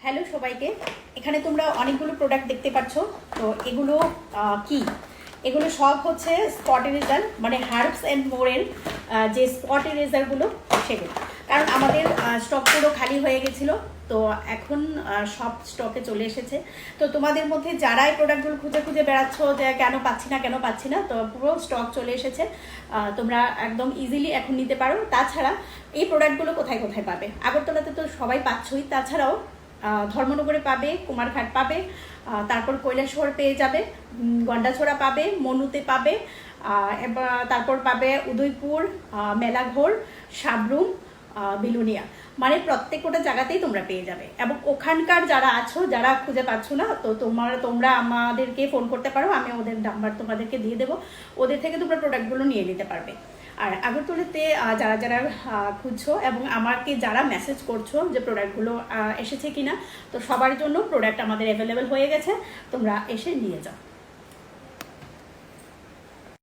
Hello সবাইকে। এখানে তোমরা অনেকগুলো প্রোডাক্ট দেখতে পাচ্ছ। তো এগুলো কি? এগুলো সব হচ্ছে স্পট ইরেজার, মানে হার্বস অ্যান্ড মোরের যে স্পট ইরেজারগুলো সেগুলো। কারণ আমাদের স্টকগুলো খালি হয়ে গেছিলো, তো এখন সব স্টকে চলে এসেছে। তো তোমাদের মধ্যে যারা এই প্রোডাক্টগুলো খুঁজে খুঁজে বেড়াচ্ছ যে কেন পাচ্ছি না, তো পুরো স্টক চলে এসেছে। তোমরা একদম ইজিলি এখন নিতে পারো। তাছাড়া এই প্রোডাক্টগুলো কোথায় কোথায় পাবে? আগরতলাতে তো সবাই পাচ্ছই, তাছাড়াও ধর্মনগরে পাবে, কুমারঘাট পাবে, তারপর কৈলাসহর পেয়ে যাবে, গন্ডাছড়া পাবে, মনুতে পাবে, তারপর পাবে উদয়পুর, মেলাঘর, সাবরুম, বিলুনিয়া, মানে প্রত্যেকটা জায়গাতেই তোমরা পেয়ে যাবে। এবং ওখানকার যারা আছো, যারা খুঁজে পাচ্ছ না, তো তোমরা আমাদেরকে ফোন করতে পারো, আমি ওদের নাম্বার তোমাদেরকে দিয়ে দেবো। ওদের থেকে তোমরা প্রোডাক্টগুলো নিয়ে নিতে পারবে। আর আগরতলাতে যারা যারা খুঁজছো এবং আমাকে যারা মেসেজ করছো যে প্রোডাক্টগুলো এসেছে কিনা, তো সবার জন্য প্রোডাক্ট আমাদের অ্যাভেলেবেল হয়ে গেছে, তোমরা এসে নিয়ে যাও।